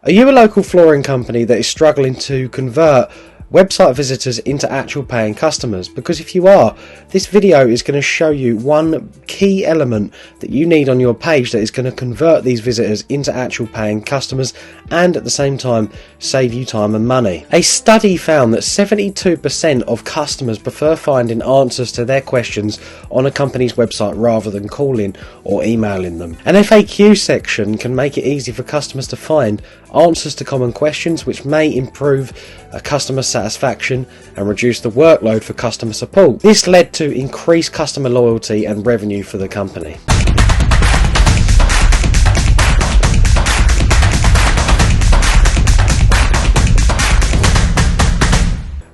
Are you a local flooring company that is struggling to convert website visitors into actual paying customers? Because if you are, this video is going to show you one key element that you need on your page that is going to convert these visitors into actual paying customers and at the same time save you time and money. A study found that 72% of customers prefer finding answers to their questions on a company's website rather than calling or emailing them. An FAQ section can make it easy for customers to find answers to common questions, which may improve customer satisfaction and reduce the workload for customer support. This led to increased customer loyalty and revenue for the company.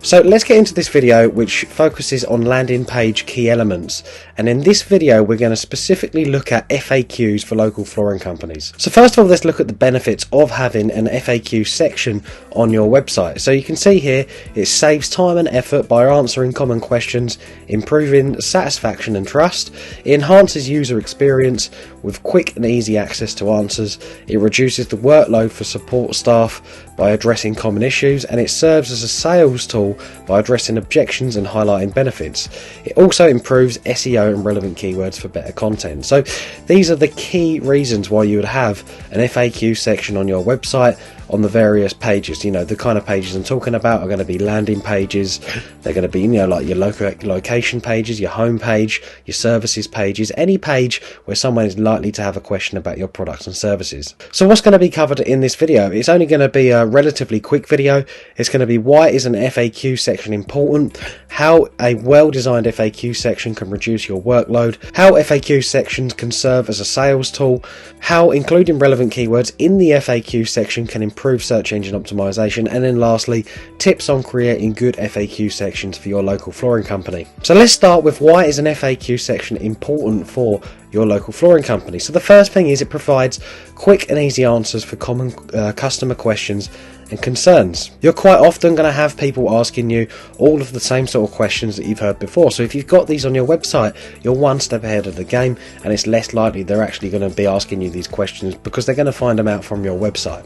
So let's get into this video, which focuses on landing page key elements, and in this video we're going to specifically look at FAQs for local flooring companies. So first of all, let's look at the benefits of having an FAQ section on your website. So you can see here it saves time and effort by answering common questions, improving satisfaction and trust. It enhances user experience with quick and easy access to answers. It reduces the workload for support staff by addressing common issues, and it serves as a sales tool by addressing objections and highlighting benefits. It also improves SEO and relevant keywords for better content. So these are the key reasons why you would have an FAQ section on your website on the various pages. You know, the kind of pages I'm talking about are going to be landing pages. They're going to be, like your location pages, your home page, your services pages, any page where someone is likely to have a question about your products and services. So what's going to be covered in this video? It's only going to be a relatively quick video. It's going to be why is an FAQ section important, how a well-designed FAQ section can reduce your workload, how FAQ sections can serve as a sales tool, how including relevant keywords in the FAQ section can improve search engine optimization, and then lastly, tips on creating good FAQ sections for your local flooring company. So let's start with why is an FAQ section important for your local flooring company. So the first thing is it provides quick and easy answers for common customer questions and concerns. You're quite often going to have people asking you all of the same sort of questions that you've heard before. So if you've got these on your website, you're one step ahead of the game, and it's less likely they're actually going to be asking you these questions because they're going to find them out from your website.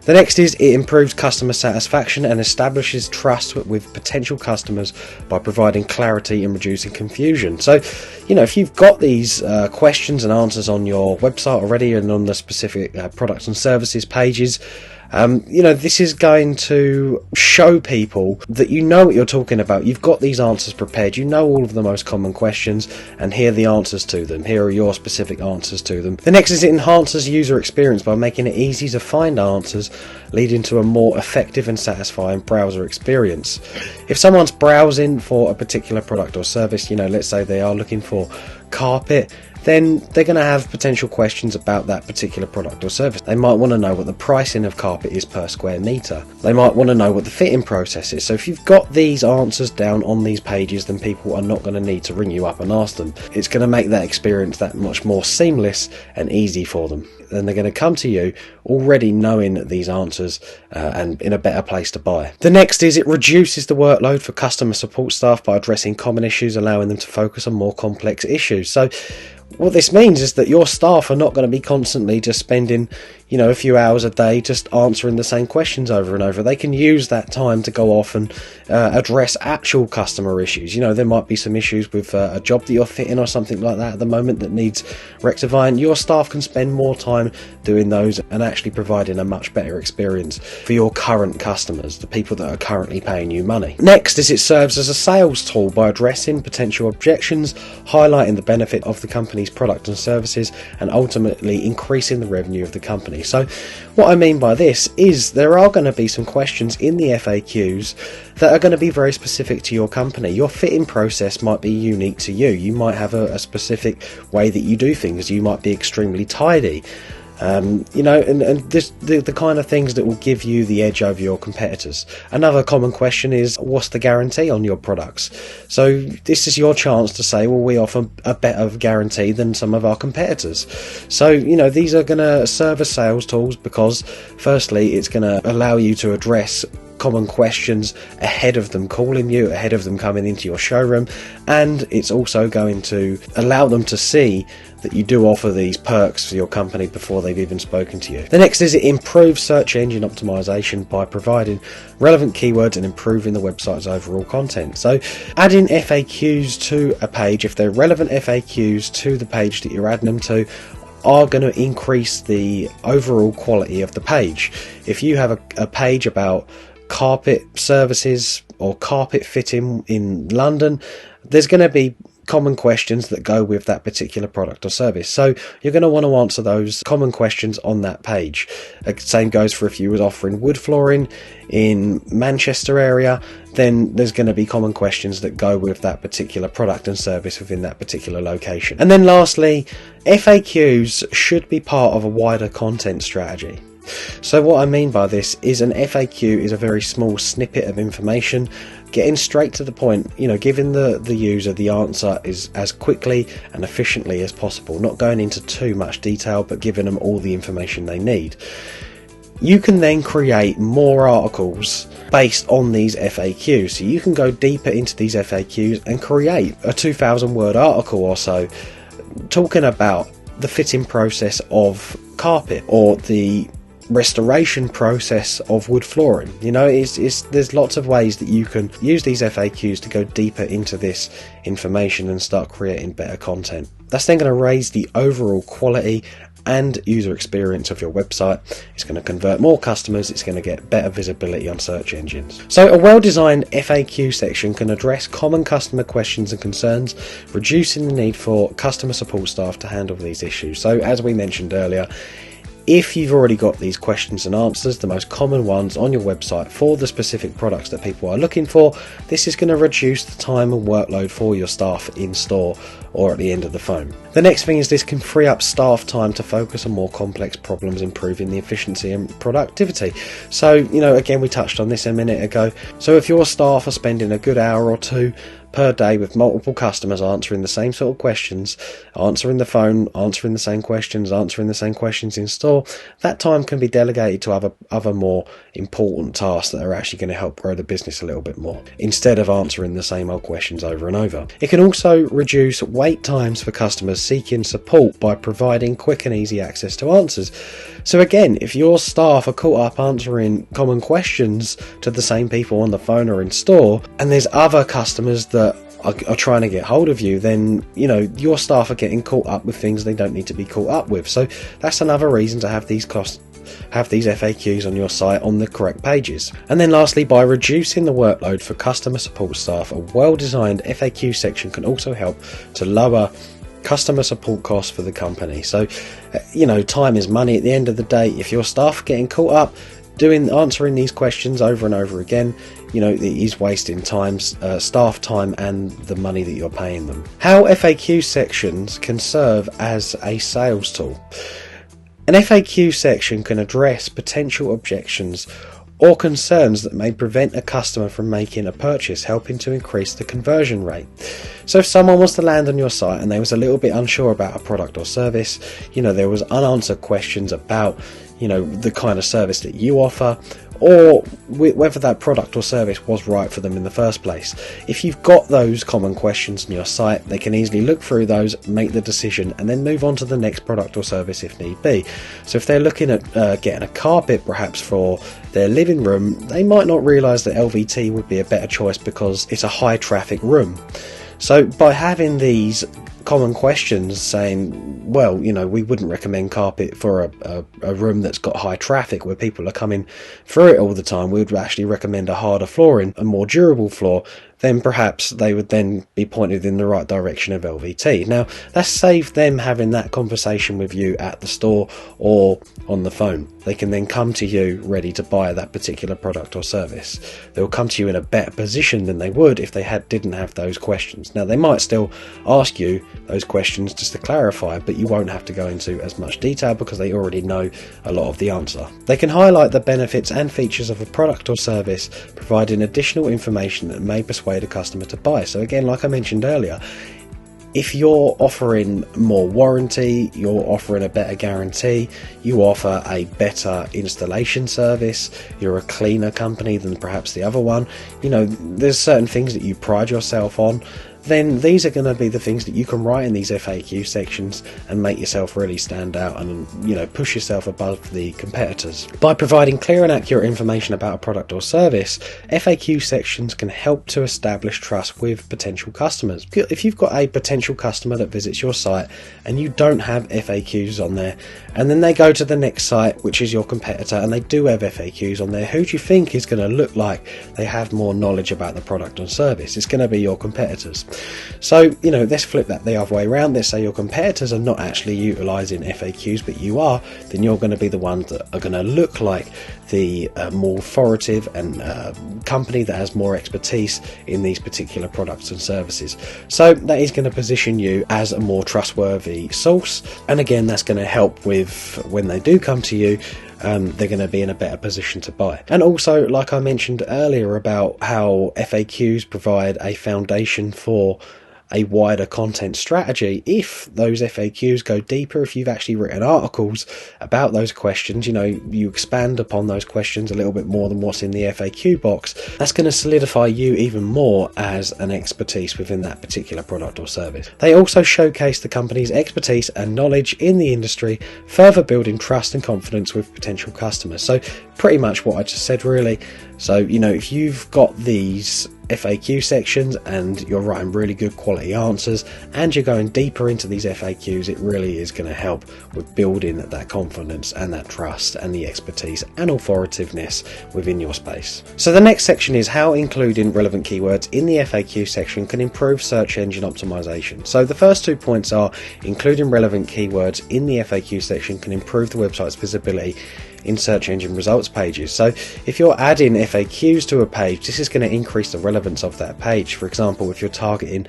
The next is it improves customer satisfaction and establishes trust with potential customers by providing clarity and reducing confusion. So, if you've got these questions and answers on your website already and on the specific products and services pages, this is going to show people that you know what you're talking about. You've got these answers prepared. You know all of the most common questions, and here are the answers to them. Here are your specific answers to them. The next is it enhances user experience by making it easy to find answers, leading to a more effective and satisfying browser experience. If someone's browsing for a particular product or service, let's say they are looking for carpet, then they're going to have potential questions about that particular product or service. They might want to know what the pricing of carpet is per square metre. They might want to know what the fitting process is. So if you've got these answers down on these pages, then people are not going to need to ring you up and ask them. It's going to make that experience that much more seamless and easy for them. Then they're going to come to you already knowing these answers and in a better place to buy. The next is it reduces the workload for customer support staff by addressing common issues, allowing them to focus on more complex issues. So what this means is that your staff are not going to be constantly just spending, a few hours a day just answering the same questions over and over. They can use that time to go off and address actual customer issues. There might be some issues with a job that you're fitting or something like that at the moment that needs rectifying. Your staff can spend more time doing those and actually providing a much better experience for your current customers, the people that are currently paying you money. Next is it serves as a sales tool by addressing potential objections, highlighting the benefit of the company's product and services, and ultimately increasing the revenue of the company. So what I mean by this is there are going to be some questions in the FAQs that are going to be very specific to your company. Your fitting process might be unique to you. You might have a specific way that you do things. You might be extremely tidy. And this, the kind of things that will give you the edge over your competitors. Another common question is, what's the guarantee on your products? So this is your chance to say, well, we offer a better guarantee than some of our competitors. So, these are going to serve as sales tools because firstly, it's going to allow you to address common questions ahead of them calling you, ahead of them coming into your showroom, and it's also going to allow them to see that you do offer these perks for your company before they've even spoken to you. The next is it improves search engine optimization by providing relevant keywords and improving the website's overall content. So adding FAQs to a page, if they're relevant FAQs to the page that you're adding them to, are going to increase the overall quality of the page. If you have a page about carpet services or carpet fitting in London, there's going to be common questions that go with that particular product or service. So you're going to want to answer those common questions on that page. Same goes for if you was offering wood flooring in Manchester area, then there's going to be common questions that go with that particular product and service within that particular location. And then lastly, FAQs should be part of a wider content strategy. So what I mean by this is an FAQ is a very small snippet of information, getting straight to the point, giving the user the answer is as quickly and efficiently as possible, not going into too much detail, but giving them all the information they need. You can then create more articles based on these FAQs. So you can go deeper into these FAQs and create a 2,000 word article or so talking about the fitting process of carpet or the restoration process of wood flooring. There's lots of ways that you can use these FAQs to go deeper into this information and start creating better content. That's then going to raise the overall quality and user experience of your website. It's going to convert more customers, it's going to get better visibility on search engines. So a well-designed FAQ section can address common customer questions and concerns, reducing the need for customer support staff to handle these issues. So as we mentioned earlier, if you've already got these questions and answers, the most common ones on your website for the specific products that people are looking for, this is going to reduce the time and workload for your staff in store or at the end of the phone. The next thing is this can free up staff time to focus on more complex problems, improving the efficiency and productivity. So, again, we touched on this a minute ago. So if your staff are spending a good hour or two per day with multiple customers answering the same sort of questions, answering the phone, answering the same questions in store, that time can be delegated to other more important tasks that are actually going to help grow the business a little bit more, instead of answering the same old questions over and over. It can also reduce wait times for customers seeking support by providing quick and easy access to answers. So again, if your staff are caught up answering common questions to the same people on the phone or in store, and there's other customers that are trying to get hold of you, then your staff are getting caught up with things they don't need to be caught up with. So that's another reason to have these FAQs on your site on the correct pages. And then lastly, by reducing the workload for customer support staff, a well-designed FAQ section can also help to lower customer support costs for the company. So time is money at the end of the day. If your staff are getting caught up answering these questions over and over again, it is wasting staff time and the money that you're paying them. How FAQ sections can serve as a sales tool. An FAQ section can address potential objections or concerns that may prevent a customer from making a purchase, helping to increase the conversion rate. So if someone was to land on your site and they was a little bit unsure about a product or service, there was unanswered questions about the kind of service that you offer, or whether that product or service was right for them in the first place. If you've got those common questions on your site, they can easily look through those, make the decision, and then move on to the next product or service if need be. So if they're looking at getting a carpet perhaps for their living room, they might not realise that LVT would be a better choice because it's a high traffic room. So by having these common questions saying, we wouldn't recommend carpet for a room that's got high traffic where people are coming through it all the time, we would actually recommend a harder flooring, a more durable floor, then perhaps they would then be pointed in the right direction of LVT. Now, that's saved them having that conversation with you at the store or on the phone. They can then come to you ready to buy that particular product or service. They'll come to you in a better position than they would if they didn't have those questions. Now, they might still ask you those questions just to clarify, but you won't have to go into as much detail because they already know a lot of the answer. They can highlight the benefits and features of a product or service, providing additional information that may persuade a customer to buy. So again, like I mentioned earlier, If you're offering more warranty, you're offering a better guarantee, you offer a better installation service, you're a cleaner company than perhaps the other one, there's certain things that you pride yourself on, then these are going to be the things that you can write in these FAQ sections and make yourself really stand out and push yourself above the competitors. By providing clear and accurate information about a product or service, FAQ sections can help to establish trust with potential customers. If you've got a potential customer that visits your site and you don't have FAQs on there, and then they go to the next site, which is your competitor, and they do have FAQs on there, who do you think is going to look like they have more knowledge about the product or service? It's going to be your competitors. So, let's flip that the other way around. Let's say your competitors are not actually utilising FAQs, but you are, then you're going to be the ones that are going to look like the more authoritative and company that has more expertise in these particular products and services. So that is going to position you as a more trustworthy source. And again, that's going to help with when they do come to you, they're going to be in a better position to buy. And also, like I mentioned earlier about how FAQs provide a foundation for a wider content strategy, if those FAQs go deeper, if you've actually written articles about those questions, you expand upon those questions a little bit more than what's in the FAQ box, that's going to solidify you even more as an expertise within that particular product or service. They also showcase the company's expertise and knowledge in the industry, further building trust and confidence with potential customers. So pretty much what I just said, really. So, if you've got these FAQ sections and you're writing really good quality answers and you're going deeper into these FAQs, it really is going to help with building that confidence and that trust and the expertise and authoritativeness within your space. So the next section is how including relevant keywords in the FAQ section can improve search engine optimization. So the first 2 points are including relevant keywords in the FAQ section can improve the website's visibility in search engine results pages. So if you're adding FAQs to a page, this is going to increase the relevance of that page. For example, if you're targeting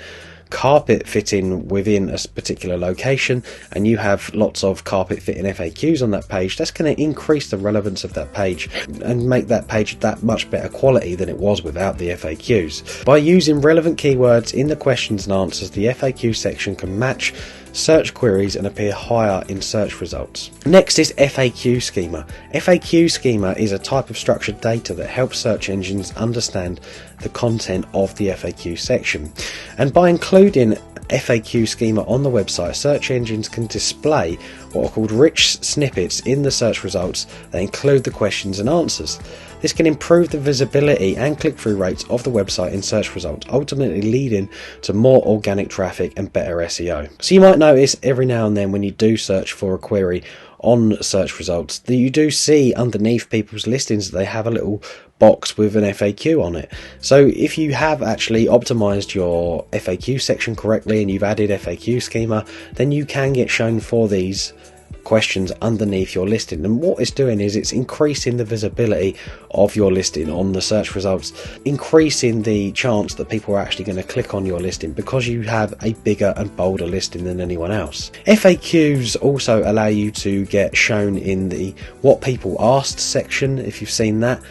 carpet fitting within a particular location and you have lots of carpet fitting FAQs on that page, that's going to increase the relevance of that page and make that page that much better quality than it was without the FAQs. By using relevant keywords in the questions and answers, the FAQ section can match search queries and appear higher in search results. Next is FAQ schema. FAQ schema is a type of structured data that helps search engines understand the content of the FAQ section. And by including FAQ schema on the website, search engines can display what are called rich snippets in the search results that include the questions and answers. This can improve the visibility and click-through rates of the website in search results, ultimately leading to more organic traffic and better SEO. So you might notice every now and then when you do search for a query on search results that you do see underneath people's listings that they have a little box with an FAQ on it. So if you have actually optimized your FAQ section correctly and you've added FAQ schema, then you can get shown for these questions underneath your listing. And what it's doing is it's increasing the visibility of your listing on the search results, increasing the chance that people are actually going to click on your listing because you have a bigger and bolder listing than anyone else. FAQs also allow you to get shown in the what people asked section, if you've seen that.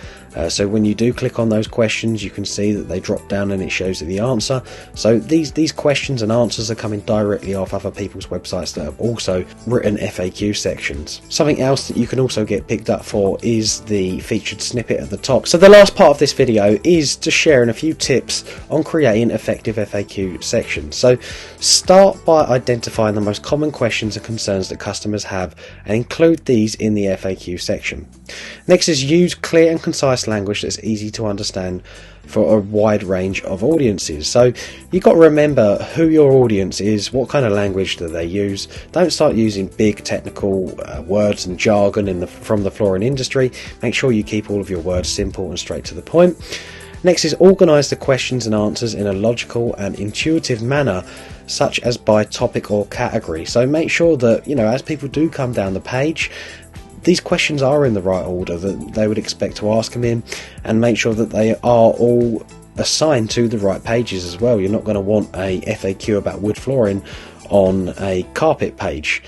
So when you do click on those questions, you can see that they drop down and it shows you the answer. So these questions and answers are coming directly off other people's websites that have also written FAQ sections. Something else that you can also get picked up for is the featured snippet at the top. So the last part of this video is just sharing a few tips on creating effective FAQ sections. So start by identifying the most common questions and concerns that customers have and include these in the FAQ section. Next is use clear and concise language that's easy to understand for a wide range of audiences. So you've got to remember who your audience is, what kind of language do they use. Don't start using big technical words and jargon from the flooring industry. Make sure you keep all of your words simple and straight to the point. Next is organise the questions and answers in a logical and intuitive manner, such as by topic or category. So make sure that, as people do come down the page, these questions are in the right order that they would expect to ask them in, and make sure that they are all assigned to the right pages as well. You're not going to want a FAQ about wood flooring on a carpet page.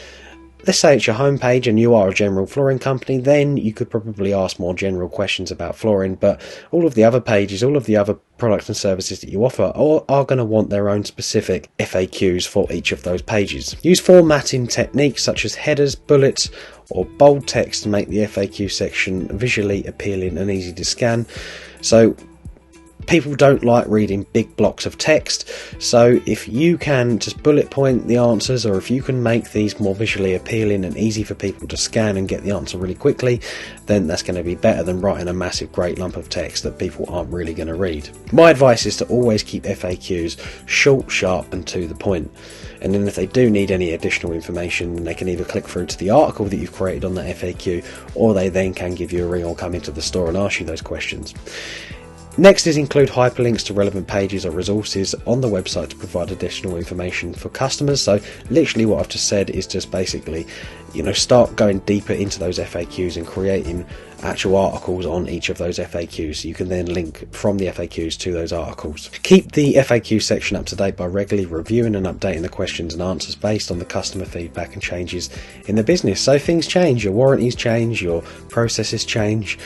let's say it's your homepage and you are a general flooring company, then you could probably ask more general questions about flooring, but all of the other pages, all of the other products and services that you offer are going to want their own specific FAQs for each of those pages. Use formatting techniques such as headers, bullets, or bold text to make the FAQ section visually appealing and easy to scan. So people don't like reading big blocks of text, so if you can just bullet point the answers, or if you can make these more visually appealing and easy for people to scan and get the answer really quickly, then that's going to be better than writing a massive great lump of text that people aren't really going to read. My advice is to always keep FAQs short, sharp and to the point. And then if they do need any additional information, they can either click through to the article that you've created on that FAQ, or they then can give you a ring or come into the store and ask you those questions. Next is include hyperlinks to relevant pages or resources on the website to provide additional information for customers. So literally what I've just said is just basically, start going deeper into those FAQs and creating actual articles on each of those FAQs, so you can then link from the FAQs to those articles. Keep the FAQ section up to date by regularly reviewing and updating the questions and answers based on the customer feedback and changes in the business. So things change, your warranties change, your processes change,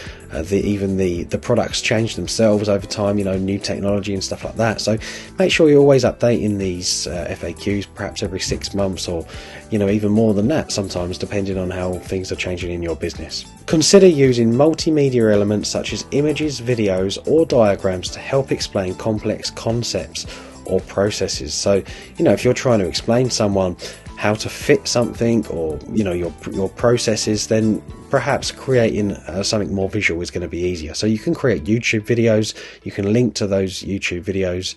even the products change themselves over time, new technology and stuff like that. So make sure you're always updating these FAQs, perhaps every 6 months, or even more than that sometimes, depending on how things are changing in your business. Consider using multimedia elements such as images, videos or diagrams to help explain complex concepts or processes. So if you're trying to explain to someone how to fit something, or your processes, then perhaps creating something more visual is going to be easier. So you can create YouTube videos, you can link to those YouTube videos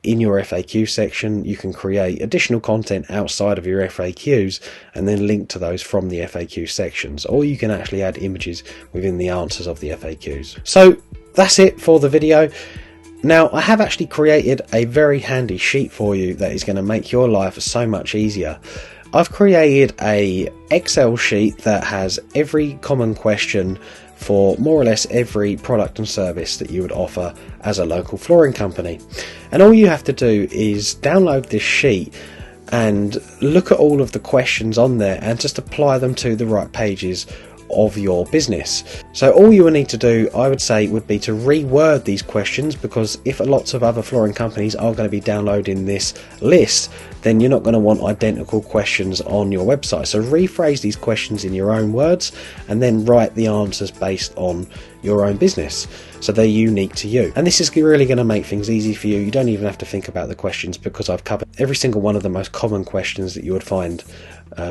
in your FAQ section, you can create additional content outside of your FAQs and then link to those from the FAQ sections, or you can actually add images within the answers of the FAQs. So that's it for the video. Now I have actually created a very handy sheet for you that is going to make your life so much easier. I've created a Excel sheet that has every common question for more or less every product and service that you would offer as a local flooring company. And all you have to do is download this sheet and look at all of the questions on there and just apply them to the right pages of your business. So all you will need to do, I would say, would be to reword these questions, because if lots of other flooring companies are going to be downloading this list, then you're not going to want identical questions on your website. So rephrase these questions in your own words and then write the answers based on your own business, so they're unique to you. And this is really going to make things easy for you. You don't even have to think about the questions, because I've covered every single one of the most common questions that you would find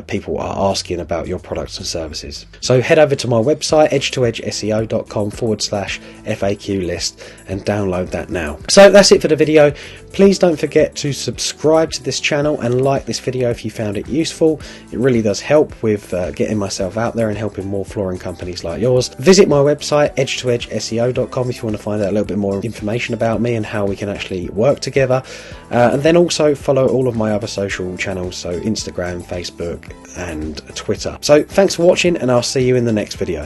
people are asking about your products and services. So head over to my website, edge2edgeseo.com/FAQ list, and download that now. So that's it for the video. Please don't forget to subscribe to this channel and like this video if you found it useful. It really does help with getting myself out there and helping more flooring companies like yours. Visit my website, edge2edgeseo.com, if you want to find out a little bit more information about me and how we can actually work together. And then also follow all of my other social channels, so Instagram, Facebook and Twitter. So thanks for watching, and I'll see you in the next video.